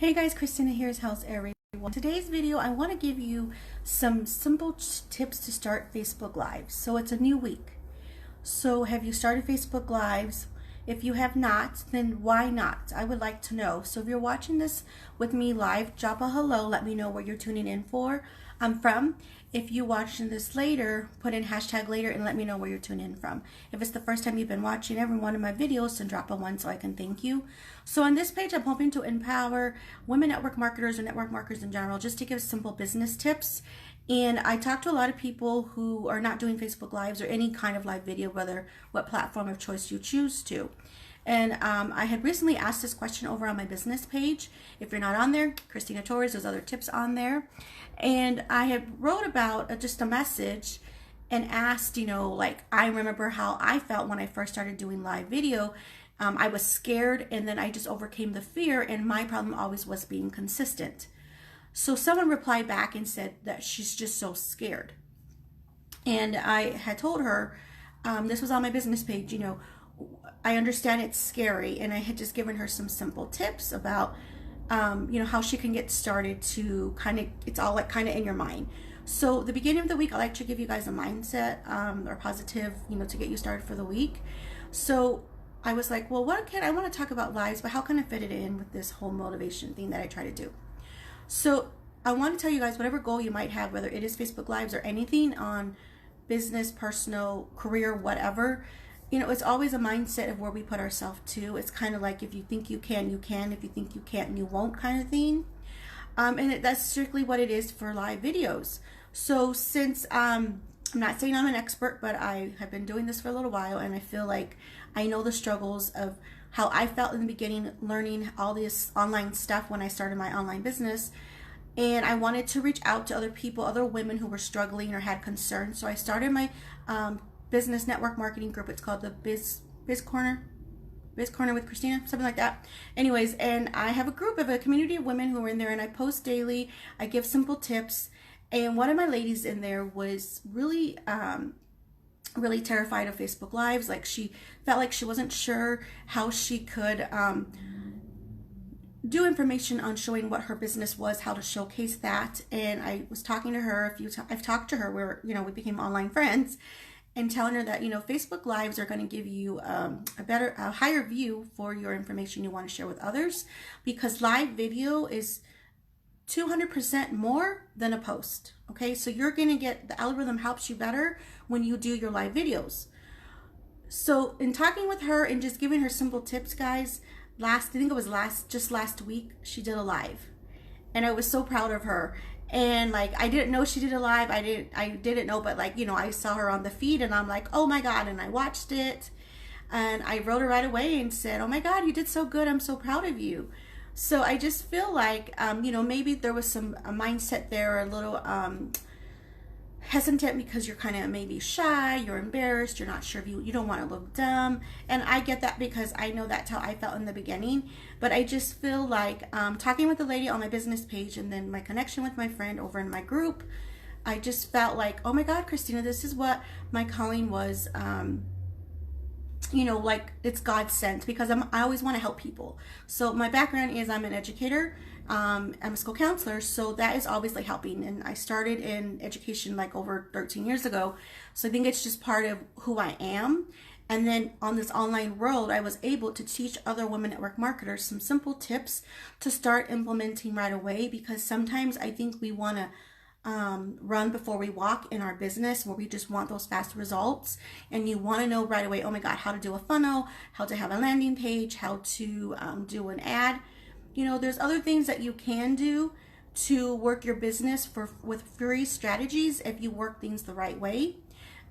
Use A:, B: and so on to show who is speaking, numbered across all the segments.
A: Hey guys, Christina here. How's everyone? Today's video, I want to give you some simple tips to start Facebook Lives. So it's a new week. So have you started Facebook Lives? If you have not, then why not? I would like to know. So if you're watching this with me live, drop a hello. Let me know where you're tuning in from. If you're watching this later, put in hashtag later and let me know where you're tuning in from. If it's the first time you've been watching every one of my videos, then drop a 1 so I can thank you. So on this page, I'm hoping to empower women network marketers or network marketers in general, just to give simple business tips. And I talk to a lot of people who are not doing Facebook Lives or any kind of live video, whether what platform of choice you choose to. And I had recently asked this question over on my business page. If you're not on there, Christina Torres, there's other tips on there. And I had wrote about just a message and asked, like, I remember how I felt when I first started doing live video. I was scared, and then I just overcame the fear, and my problem always was being consistent. So someone replied back and said that she's just so scared. And I had told her, this was on my business page, I understand it's scary, and I had just given her some simple tips about, how she can get started to it's all like kind of in your mind. So the beginning of the week, I like to give you guys a mindset or positive, to get you started for the week. So I was like, well, I want to talk about lives, but how can I fit it in with this whole motivation thing that I try to do? So I want to tell you guys, whatever goal you might have, whether it is Facebook Lives or anything on business, personal, career, whatever, it's always a mindset of where we put ourselves to. It's kind of like, if you think you can, you can. If you think you can't, you won't, kind of thing. That's strictly what it is for live videos. So since I'm not saying I'm an expert, but I have been doing this for a little while, and I feel like I know the struggles of how I felt in the beginning, learning all this online stuff when I started my online business. And I wanted to reach out to other people, other women who were struggling or had concerns. So I started my business network marketing group. It's called the Biz Corner with Christina, something like that. Anyways, and I have a group of a community of women who are in there, and I post daily. I give simple tips. And one of my ladies in there was really terrified of Facebook Lives. Like, she felt like she wasn't sure how she could do information on showing what her business was, how to showcase that. And I was talking to her a few times. I've talked to her where, we became online friends, and telling her that, Facebook Lives are going to give you a higher view for your information you want to share with others, because live video is 200% more than a post. Okay, so you're going to get, the algorithm helps you better when you do your live videos. So in talking with her and just giving her simple tips, guys, I think it was last week, she did a live, and I was so proud of her. And like, I didn't know she did a live. I didn't know, but like, I saw her on the feed, and I'm like, oh my God. And I watched it, and I wrote her right away and said, oh my God, you did so good. I'm so proud of you. So I just feel like, maybe there was a mindset there, a little hesitant, because you're kind of maybe shy, you're embarrassed, you're not sure if you don't want to look dumb. And I get that, because I know that's how I felt in the beginning. But I just feel like talking with the lady on my business page, and then my connection with my friend over in my group, I just felt like, oh my God, Christina, this is what my calling was. Like, it's God sent, because I always want to help people. So my background is, I'm an educator. I'm a school counselor, so that is always like helping. And I started in education like over 13 years ago. So I think it's just part of who I am. And then on this online world, I was able to teach other women network marketers some simple tips to start implementing right away, because sometimes I think we want to run before we walk in our business, where we just want those fast results, and you want to know right away, oh my God, how to do a funnel, how to have a landing page, how to do an ad. There's other things that you can do to work your business with free strategies if you work things the right way.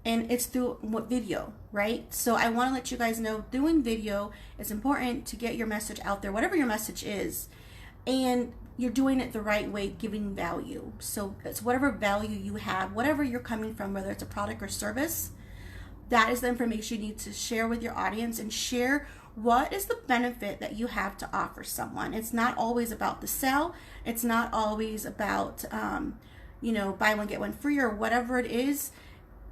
A: And it's through video, right? So I want to let you guys know, doing video is important to get your message out there, whatever your message is. And you're doing it the right way, giving value. So it's whatever value you have, whatever you're coming from, whether it's a product or service, that is the information you need to share with your audience, and share what is the benefit that you have to offer someone. It's not always about the sell. It's not always about, buy one, get one free, or whatever it is.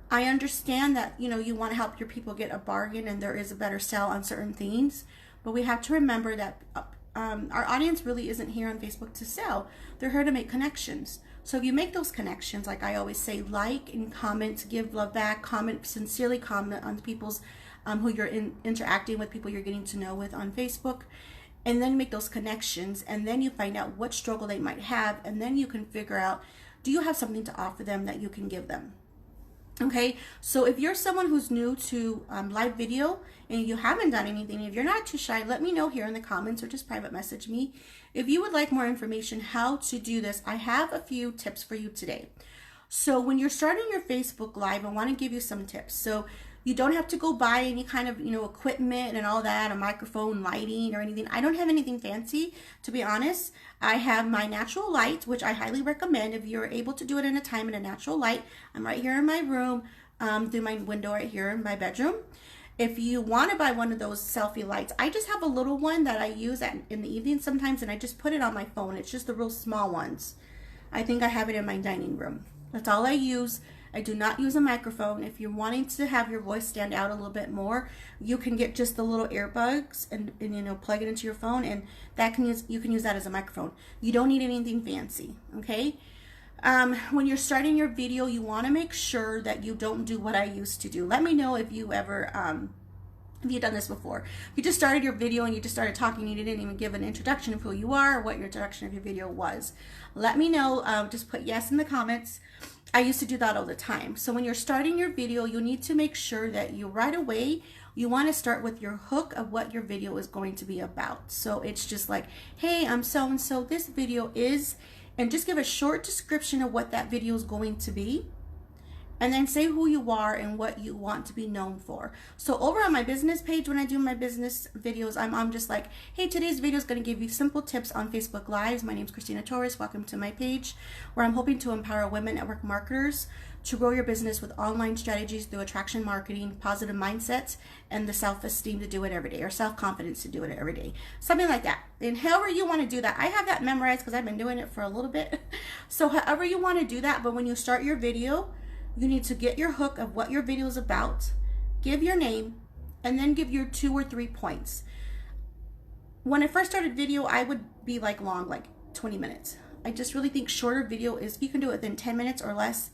A: I understand that, you want to help your people get a bargain, and there is a better sell on certain things, but we have to remember that our audience really isn't here on Facebook to sell. They're here to make connections. So if you make those connections, like I always say, like and comment, give love back, comment, sincerely comment on people's who you're interacting with, people you're getting to know with on Facebook, and then make those connections, and then you find out what struggle they might have, and then you can figure out, do you have something to offer them that you can give them? Okay, so if you're someone who's new to live video and you haven't done anything, if you're not too shy, let me know here in the comments or just private message me. If you would like more information how to do this, I have a few tips for you today. So when you're starting your Facebook Live, I want to give you some tips. So you don't have to go buy any kind of, equipment and all that, a microphone, lighting or anything. I don't have anything fancy, to be honest. I have my natural light, which I highly recommend if you're able to do it in a time in a natural light. I'm right here in my room, through my window right here in my bedroom. If you want to buy one of those selfie lights, I just have a little one that I use in the evening sometimes, and I just put it on my phone. It's just the real small ones. I think I have it in my dining room. That's all I use. I do not use a microphone. If you're wanting to have your voice stand out a little bit more, you can get just the little earbuds and plug it into your phone, and you can use that as a microphone. You don't need anything fancy, okay? When you're starting your video, you want to make sure that you don't do what I used to do. Let me know if you ever if you've done this before. If you just started your video and you just started talking, you didn't even give an introduction of who you are or what your introduction of your video was. Let me know. Just put yes in the comments. I used to do that all the time. So when you're starting your video, you need to make sure that you right away, you want to start with your hook of what your video is going to be about. So it's just like, hey, I'm so-and-so, this video is, and just give a short description of what that video is going to be. And then say who you are and what you want to be known for. So over on my business page, when I do my business videos, I'm just like, hey, today's video is going to give you simple tips on Facebook Lives. My name is Christina Torres. Welcome to my page, where I'm hoping to empower women network marketers to grow your business with online strategies through attraction marketing, positive mindsets, and the self-esteem to do it every day, or self-confidence to do it every day. Something like that. And however you want to do that, I have that memorized because I've been doing it for a little bit. So however you want to do that, but when you start your video, you need to get your hook of what your video is about, give your name, and then give your 2 or 3 points. When I first started video, I would be like 20 minutes. I just really think shorter video is, if you can do it within 10 minutes or less,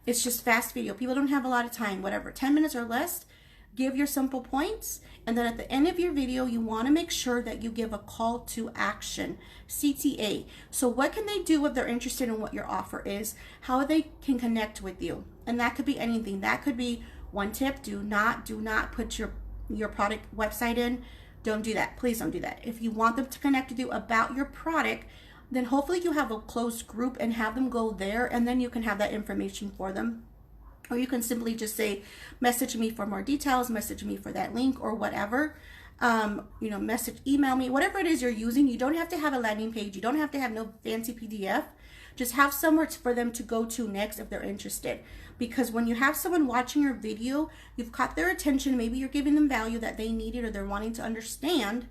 A: it's just fast video. People don't have a lot of time, whatever. 10 minutes or less, give your simple points, and then at the end of your video, you want to make sure that you give a call to action, CTA. So what can they do if they're interested in what your offer is, how they can connect with you? And that could be anything. That could be one tip: do not put your product website in. Don't do that. Please don't do that. If you want them to connect with you about your product, then hopefully you have a closed group and have them go there, and then you can have that information for them. Or you can simply just say, message me for more details, message me for that link or whatever. Email me, whatever it is you're using. You don't have to have a landing page. You don't have to have no fancy PDF. Just have somewhere for them to go to next if they're interested. Because when you have someone watching your video, you've caught their attention. Maybe you're giving them value that they needed or they're wanting to understand.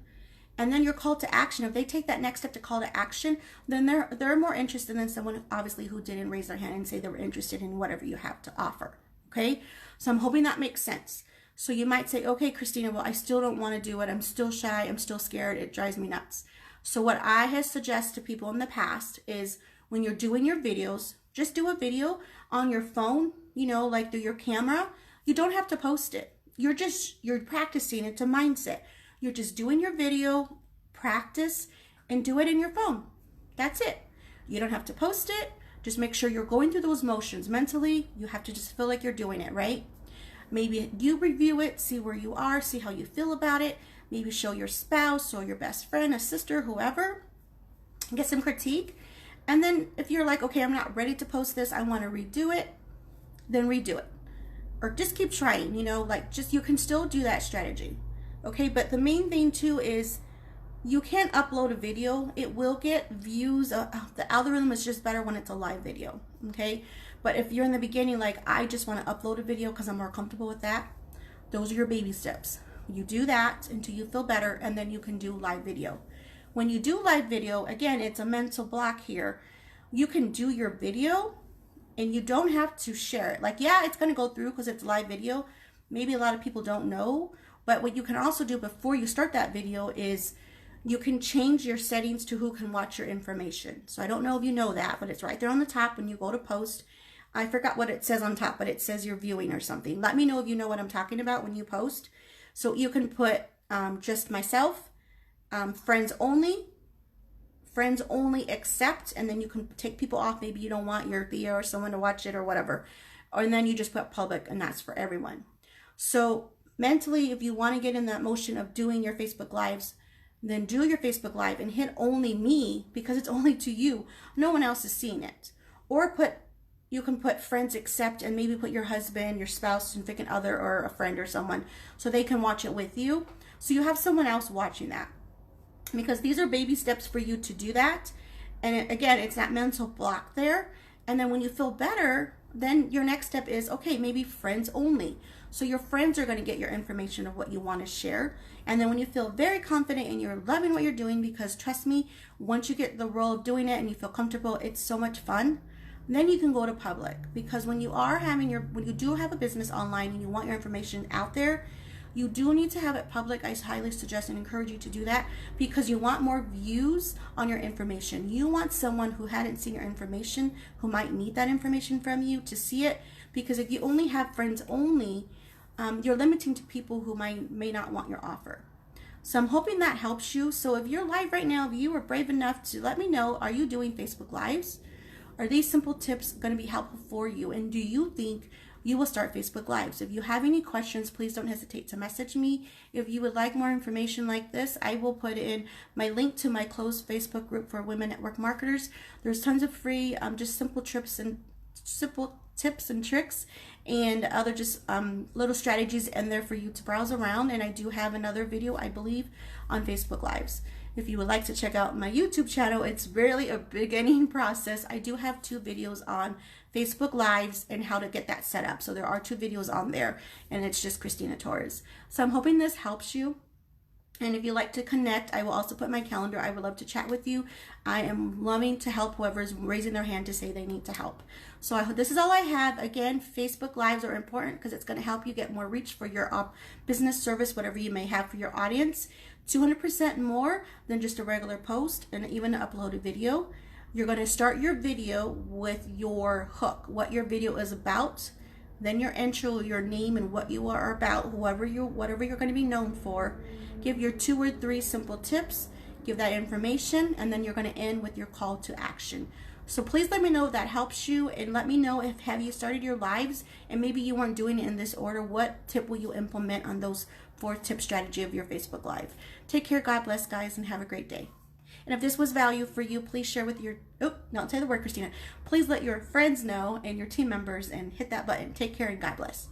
A: And then your call to action, if they take that next step to call to action, then they're more interested than someone obviously who didn't raise their hand and say they were interested in whatever you have to offer. Okay, so I'm hoping that makes sense. So you might say, okay, Christina, well, I still don't want to do it. I'm still shy. I'm still scared. It drives me nuts. So what I have suggested to people in the past is, when you're doing your videos, just do a video on your phone, like through your camera. You don't have to post it. You're practicing. It's a mindset. You're just doing your video, practice, and do it in your phone. That's it. You don't have to post it. Just make sure you're going through those motions mentally. You have to just feel like you're doing it, right? Maybe you review it, see where you are, see how you feel about it. Maybe show your spouse or your best friend, a sister, whoever. Get some critique. And then if you're like, okay, I'm not ready to post this, I want to redo it, then redo it. Or just keep trying, you can still do that strategy. Okay, but the main thing too is, you can't upload a video. It will get views. The algorithm is just better when it's a live video. Okay, but if you're in the beginning, like, I just want to upload a video because I'm more comfortable with that, those are your baby steps. You do that until you feel better, and then you can do live video. When you do live video, again, it's a mental block here. You can do your video and you don't have to share it. Like, yeah, it's going to go through because it's live video. Maybe a lot of people don't know, but what you can also do before you start that video is you can change your settings to who can watch your information. So I don't know if you know that, but it's right there on the top when you go to post. I forgot what it says on top, but it says you're viewing or something. Let me know if you know what I'm talking about when you post. So you can put just myself, friends only accept, and then you can take people off. Maybe you don't want your Thea or someone to watch it or whatever. And then you just put public, and that's for everyone. So mentally, if you want to get in that motion of doing your Facebook Lives, then do your Facebook Live and hit only me, because it's only to you. No one else is seeing it. Or you can put friends accept, and maybe put your husband, your spouse, significant other, or a friend or someone, so they can watch it with you. So you have someone else watching that. Because these are baby steps for you to do that. And again, it's that mental block there. And then when you feel better, then your next step is, okay, maybe friends only. So your friends are going to get your information of what you want to share. And then when you feel very confident and you're loving what you're doing, because trust me, once you get the role of doing it and you feel comfortable, it's so much fun. Then you can go to public, because when you do have a business online and you want your information out there, you do need to have it public. I highly suggest and encourage you to do that, because you want more views on your information. You want someone who hadn't seen your information, who might need that information from you, to see it. Because if you only have friends only, you're limiting to people who may not want your offer. So I'm hoping that helps you. So if you're live right now, if you were brave enough to let me know, are you doing Facebook Lives? Are these simple tips going to be helpful for you? And do you think you will start Facebook Lives? If you have any questions, please don't hesitate to message me. If you would like more information like this, I will put in my link to my closed Facebook group for women network marketers. There's tons of free, just simple tips and tricks, and other just little strategies in there for you to browse around. And I do have another video, I believe, on Facebook Lives. If you would like to check out my YouTube channel, it's really a beginning process. I do have 2 videos on Facebook Lives and how to get that set up. So there are 2 videos on there, and it's just Christina Torres. So I'm hoping this helps you. And if you'd like to connect, I will also put my calendar. I would love to chat with you. I am loving to help whoever's raising their hand to say they need to help. So I hope this is all I have. Again, Facebook Lives are important because it's going to help you get more reach for your business, service, whatever you may have for your audience. 200% more than just a regular post and even an uploaded video. You're going to start your video with your hook, what your video is about, then your intro, your name, and what you are about, whatever you're going to be known for. Give your 2 or 3 simple tips, give that information, and then you're going to end with your call to action. So please let me know if that helps you, and let me know if have you started your lives and maybe you weren't doing it in this order. What tip will you implement on those 4-tip strategy of your Facebook Live? Take care, God bless, guys, and have a great day. And if this was value for you, please share with your, don't say the word, Christina. Please let your friends know and your team members, and hit that button. Take care and God bless.